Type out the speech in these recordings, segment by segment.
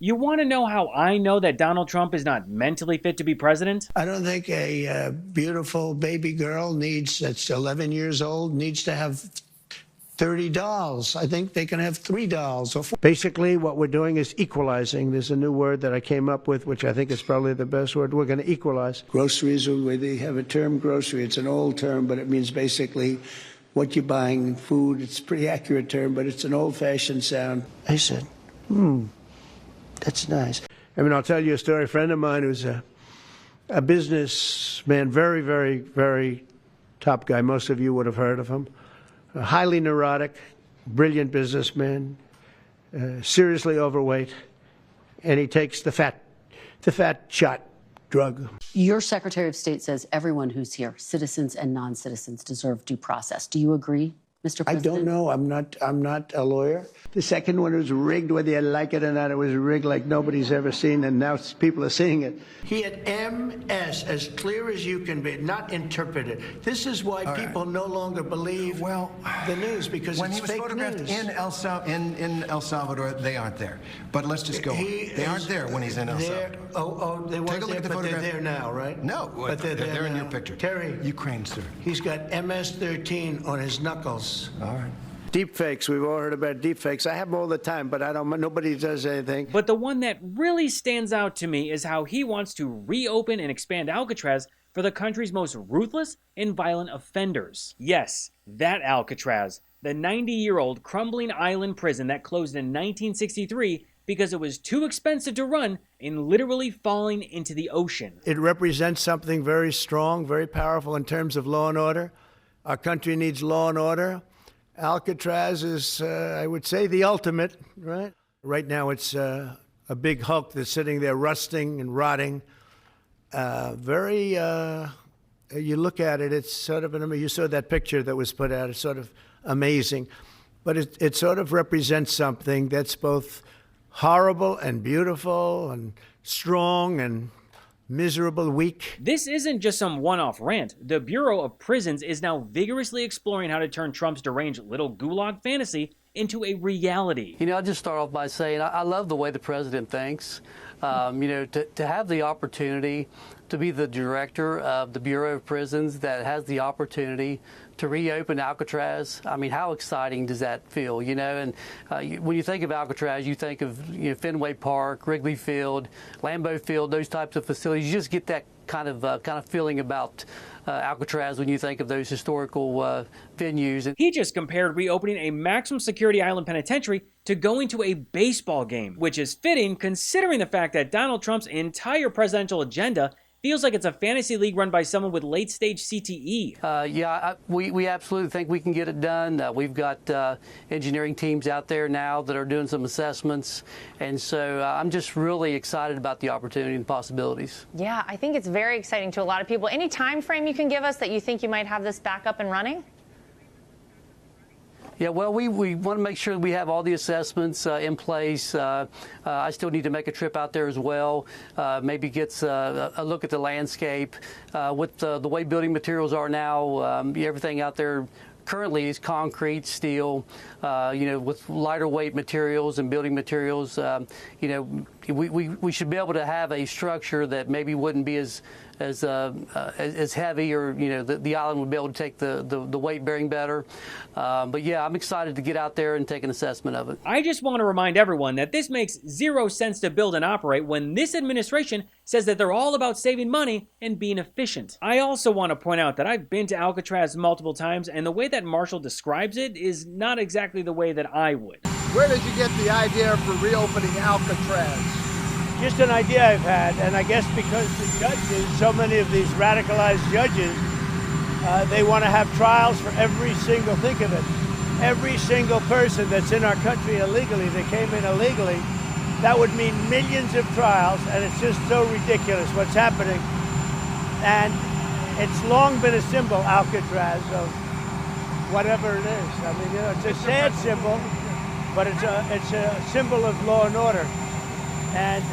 You want to know how I know that Donald Trump is not mentally fit to be president? I don't think a beautiful baby girl that's 11 years old needs to have 30 dolls. I think they can have 3 dolls. Basically, what we're doing is equalizing. There's a new word that I came up with, which I think is probably the best word. We're going to equalize. Groceries, where they have a term grocery. It's an old term, but it means basically what you're buying, food. It's a pretty accurate term, but it's an old-fashioned sound. I said, that's nice. I mean, I'll tell you a story. A friend of mine who's a businessman, very, very, very top guy. Most of you would have heard of him. A highly neurotic, brilliant businessman, seriously overweight, and he takes the fat shot drug. Your Secretary of State says everyone who's here, citizens and non-citizens, deserve due process. Do you agree, Mr. President? I don't know. I'm not a lawyer. The second one was rigged, whether you like it or not. It was rigged like nobody's ever seen, and now people are seeing it. He had MS, as clear as you can be, not interpreted. This is why people no longer believe the news, because when it's he was fake photographed news. in El Salvador, they aren't there. But let's just go on. They aren't there when he's in El Salvador. They weren't there, but they're there now, right? No, but they're in now. your picture. Terry, Ukraine, sir. He's got MS-13 on his knuckles. All right. Deep fakes. We've all heard about deep fakes. I have them all the time, but nobody does anything. But the one that really stands out to me is how he wants to reopen and expand Alcatraz for the country's most ruthless and violent offenders. Yes, that Alcatraz, the 90-year-old crumbling island prison that closed in 1963 because it was too expensive to run and literally falling into the ocean. It represents something very strong, very powerful in terms of law and order. Our country needs law and order. Alcatraz is, I would say, the ultimate, right? Right now it's a big hulk that's sitting there rusting and rotting. You look at it, it's sort of, you saw that picture that was put out, it's sort of amazing. But it sort of represents something that's both horrible and beautiful and strong and miserable, weak. This isn't just some one-off rant. The Bureau of Prisons is now vigorously exploring how to turn Trump's deranged little gulag fantasy into a reality. You know, I'll just start off by saying I love the way the president thinks. To have the opportunity to be the director of the Bureau of Prisons that has the opportunity to reopen Alcatraz, I mean, how exciting does that feel, you know? And when you think of Alcatraz, you think of Fenway Park, Wrigley Field, Lambeau Field, those types of facilities. You just get that kind of feeling about Alcatraz when you think of those historical venues. He just compared reopening a maximum security island penitentiary to going to a baseball game, which is fitting considering the fact that Donald Trump's entire presidential agenda feels like it's a fantasy league run by someone with late-stage CTE. We absolutely think we can get it done. We've got engineering teams out there now that are doing some assessments, and so I'm just really excited about the opportunity and possibilities. Yeah, I think it's very exciting to a lot of people. Any time frame you can give us that you think you might have this back up and running? Yeah, well, we want to make sure that we have all the assessments in place. I still need to make a trip out there as well, maybe get a look at the landscape. With the way building materials are now, everything out there currently is concrete, steel, with lighter weight materials and building materials. We should be able to have a structure that maybe wouldn't be as heavy, or the island would be able to take the weight bearing better. But yeah, I'm excited to get out there and take an assessment of it. I just want to remind everyone that this makes zero sense to build and operate when this administration says that they're all about saving money and being efficient. I also want to point out that I've been to Alcatraz multiple times, and the way that Marshall describes it is not exactly the way that I would. Where did you get the idea for reopening Alcatraz? Just an idea I've had, and I guess because the judges, so many of these radicalized judges, they want to have trials for every single, think of it, every single person that's in our country illegally, that came in illegally, that would mean millions of trials, and it's just so ridiculous what's happening. And it's long been a symbol, Alcatraz, of whatever it is. I mean, it's a sad symbol, but it's a symbol of law and order. And,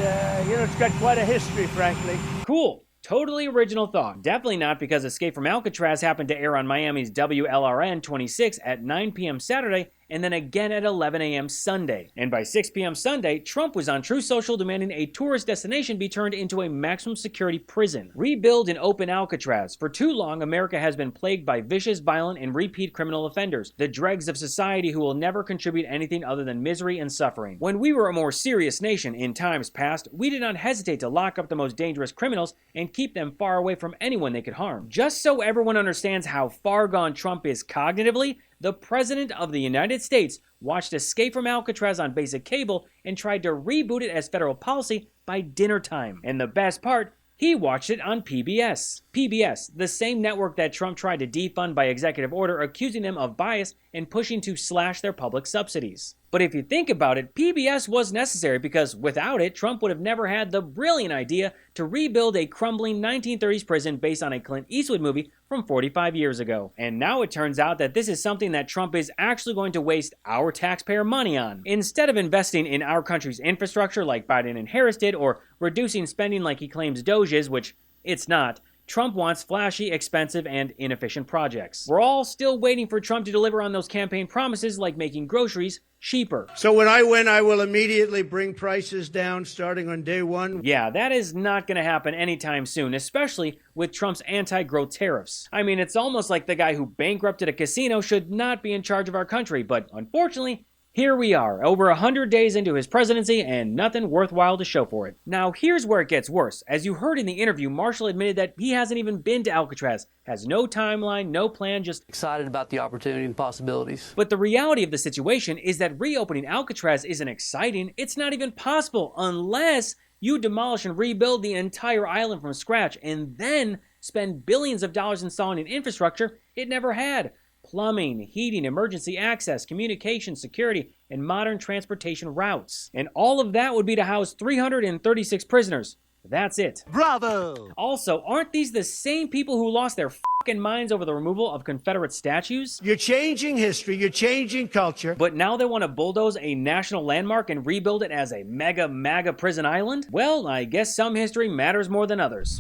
it's got quite a history, frankly. Cool. Totally original thought. Definitely not because Escape from Alcatraz happened to air on Miami's WLRN 26 at 9 p.m. Saturday, and then again at 11 a.m. Sunday. And by 6 p.m. Sunday, Trump was on Truth Social demanding a tourist destination be turned into a maximum security prison. Rebuild and open Alcatraz. For too long, America has been plagued by vicious, violent, and repeat criminal offenders, the dregs of society who will never contribute anything other than misery and suffering. When we were a more serious nation in times past, we did not hesitate to lock up the most dangerous criminals and keep them far away from anyone they could harm. Just so everyone understands how far gone Trump is cognitively, the President of the United States watched Escape from Alcatraz on basic cable and tried to reboot it as federal policy by dinner time. And the best part, he watched it on PBS. PBS, the same network that Trump tried to defund by executive order, accusing them of bias and pushing to slash their public subsidies. But if you think about it, PBS was necessary because without it, Trump would have never had the brilliant idea to rebuild a crumbling 1930s prison based on a Clint Eastwood movie from 45 years ago. And now it turns out that this is something that Trump is actually going to waste our taxpayer money on. Instead of investing in our country's infrastructure like Biden and Harris did, or reducing spending like he claims Doge is, which it's not, Trump wants flashy, expensive, and inefficient projects. We're all still waiting for Trump to deliver on those campaign promises like making groceries cheaper. So when I win, I will immediately bring prices down starting on day one. Yeah, that is not going to happen anytime soon, especially with Trump's anti-growth tariffs. I mean, it's almost like the guy who bankrupted a casino should not be in charge of our country, but unfortunately, here we are, over 100 days into his presidency, and nothing worthwhile to show for it. Now, here's where it gets worse. As you heard in the interview, Marshall admitted that he hasn't even been to Alcatraz, has no timeline, no plan, just Excited about the opportunity and possibilities. But the reality of the situation is that reopening Alcatraz isn't exciting. It's not even possible unless you demolish and rebuild the entire island from scratch and then spend billions of dollars installing an infrastructure it never had. Plumbing, heating, emergency access, communication, security, and modern transportation routes. And all of that would be to house 336 prisoners. That's it. Bravo! Also, aren't these the same people who lost their fucking minds over the removal of Confederate statues? You're changing history, you're changing culture. But now they want to bulldoze a national landmark and rebuild it as a MAGA prison island? Well, I guess some history matters more than others.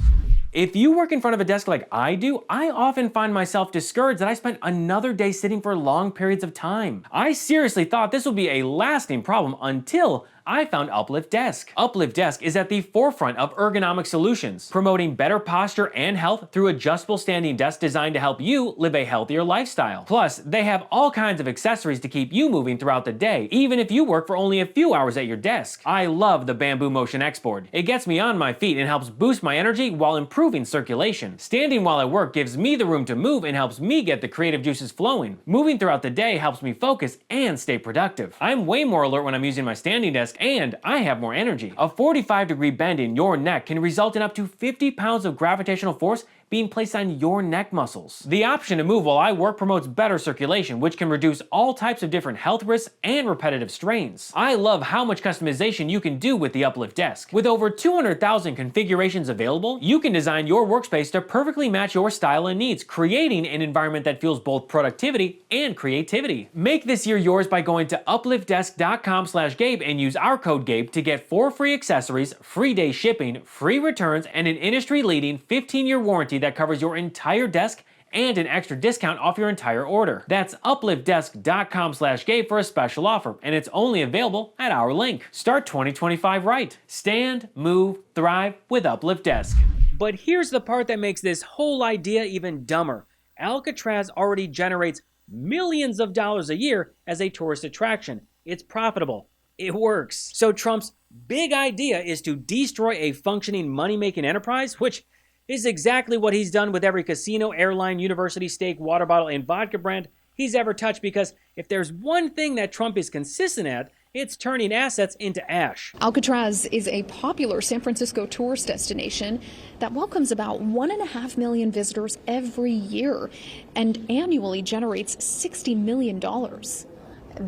If you work in front of a desk like I do, I often find myself discouraged that I spent another day sitting for long periods of time. I seriously thought this would be a lasting problem until I found Uplift Desk. Uplift Desk is at the forefront of ergonomic solutions, promoting better posture and health through adjustable standing desks designed to help you live a healthier lifestyle. Plus, they have all kinds of accessories to keep you moving throughout the day, even if you work for only a few hours at your desk. I love the Bamboo Motion X board. It gets me on my feet and helps boost my energy while improving circulation. Standing while I work gives me the room to move and helps me get the creative juices flowing. Moving throughout the day helps me focus and stay productive. I'm way more alert when I'm using my standing desk, and I have more energy. A 45-degree bend in your neck can result in up to 50 pounds of gravitational force being placed on your neck muscles. The option to move while I work promotes better circulation, which can reduce all types of different health risks and repetitive strains. I love how much customization you can do with the Uplift Desk. With over 200,000 configurations available, you can design your workspace to perfectly match your style and needs, creating an environment that fuels both productivity and creativity. Make this year yours by going to upliftdesk.com/Gabe and use our code Gabe to get 4 free accessories, free day shipping, free returns, and an industry-leading 15-year warranty that covers your entire desk and an extra discount off your entire order. That's upliftdesk.com/Gabe for a special offer, and it's only available at our link. Start 2025 right. Stand, move, thrive with Uplift Desk. But here's the part that makes this whole idea even dumber. Alcatraz already generates millions of dollars a year as a tourist attraction. It's profitable. It works. So Trump's big idea is to destroy a functioning money-making enterprise, which is exactly what he's done with every casino, airline, university, steak, water bottle, and vodka brand he's ever touched, because if there's one thing that Trump is consistent at, it's turning assets into ash. Alcatraz is a popular San Francisco tourist destination that welcomes about 1.5 million visitors every year and annually generates $60 million.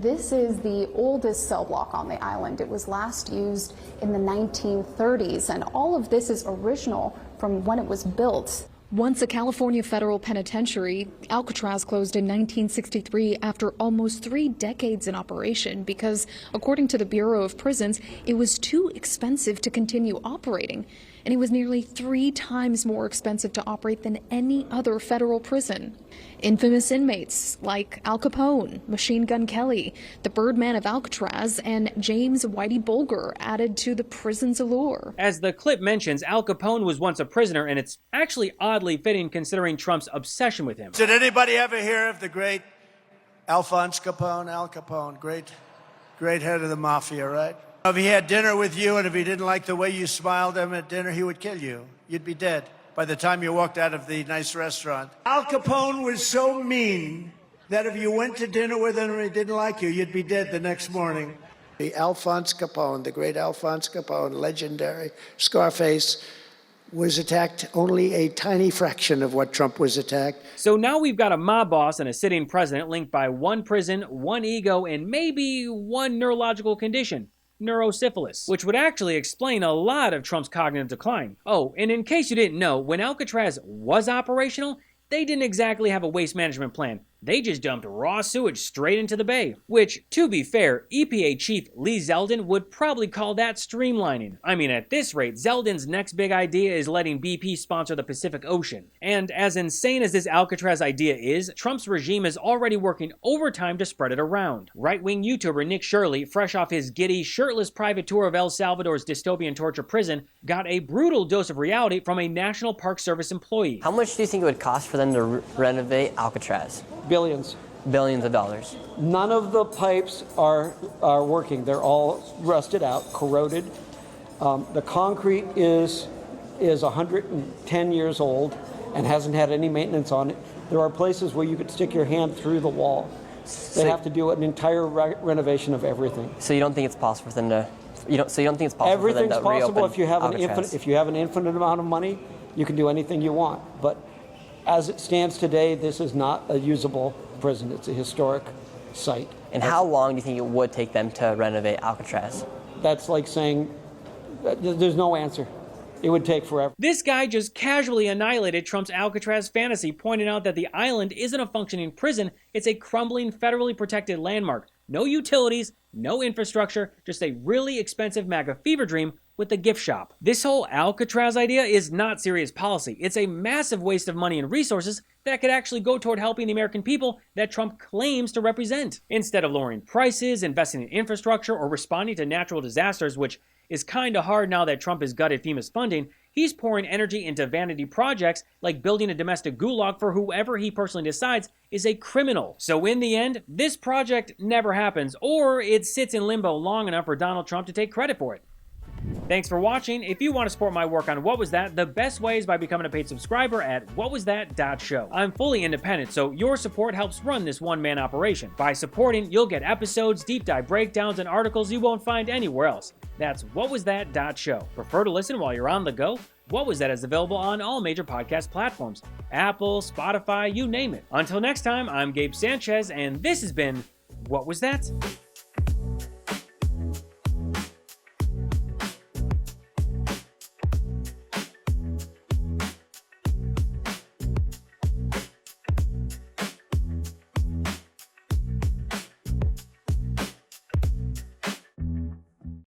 This is the oldest cell block on the island. It was last used in the 1930s, and all of this is original from when it was built. Once a California federal penitentiary, Alcatraz closed in 1963 after almost 3 decades in operation because, according to the Bureau of Prisons, it was too expensive to continue operating. and it was nearly 3 times more expensive to operate than any other federal prison. Infamous inmates like Al Capone, Machine Gun Kelly, the Birdman of Alcatraz, and James Whitey Bulger added to the prison's allure. As the clip mentions, Al Capone was once a prisoner, and it's actually oddly fitting considering Trump's obsession with him. Did anybody ever hear of the great Alphonse Capone? Al Capone, great head of the mafia, right? If he had dinner with you and if he didn't like the way you smiled at him at dinner, he would kill you. You'd be dead by the time you walked out of the nice restaurant. Al Capone was so mean that if you went to dinner with him and he didn't like you, you'd be dead the next morning. The Alphonse Capone, the great Alphonse Capone, legendary Scarface, was attacked only a tiny fraction of what Trump was attacked. So now we've got a mob boss and a sitting president linked by one prison, one ego, and maybe one neurological condition. Neurosyphilis, which would actually explain a lot of Trump's cognitive decline. Oh, and in case you didn't know, when Alcatraz was operational, they didn't exactly have a waste management plan. They just dumped raw sewage straight into the bay, which, to be fair, EPA Chief Lee Zeldin would probably call that streamlining. I mean, at this rate, Zeldin's next big idea is letting BP sponsor the Pacific Ocean. And as insane as this Alcatraz idea is, Trump's regime is already working overtime to spread it around. Right-wing YouTuber Nick Shirley, fresh off his giddy, shirtless private tour of El Salvador's dystopian torture prison, got a brutal dose of reality from a National Park Service employee. How much do you think it would cost for them to renovate Alcatraz? Billions. Billions of dollars. None of the pipes are working. They're all rusted out, corroded. The concrete is 110 years old and hasn't had any maintenance on it. There are places where you could stick your hand through the wall. They have to do an entire renovation of everything. So you don't think it's possible for them to? You don't think it's possible Everything's for them to possible if you have Alcatraz? if you have an infinite amount of money. You can do anything you want. But as it stands today, this is not a usable prison. It's a historic site. And how long do you think it would take them to renovate Alcatraz? That's like saying there's no answer. It would take forever. This guy just casually annihilated Trump's Alcatraz fantasy, pointing out that the island isn't a functioning prison, it's a crumbling federally protected landmark. No utilities, no infrastructure, just a really expensive MAGA fever dream with the gift shop. This whole Alcatraz idea is not serious policy. It's a massive waste of money and resources that could actually go toward helping the American people that Trump claims to represent. Instead of lowering prices, investing in infrastructure, or responding to natural disasters, which is kinda hard now that Trump has gutted FEMA's funding, he's pouring energy into vanity projects like building a domestic gulag for whoever he personally decides is a criminal. So in the end, this project never happens, or it sits in limbo long enough for Donald Trump to take credit for it. Thanks for watching. If you want to support my work on What Was That, the best way is by becoming a paid subscriber at whatwasthat.show. I'm fully independent, so your support helps run this one-man operation. By supporting, you'll get episodes, deep dive breakdowns, and articles you won't find anywhere else. That's whatwasthat.show. Prefer to listen while you're on the go? What Was That is available on all major podcast platforms. Apple, Spotify, you name it. Until next time, I'm Gabe Sanchez, and this has been What Was That?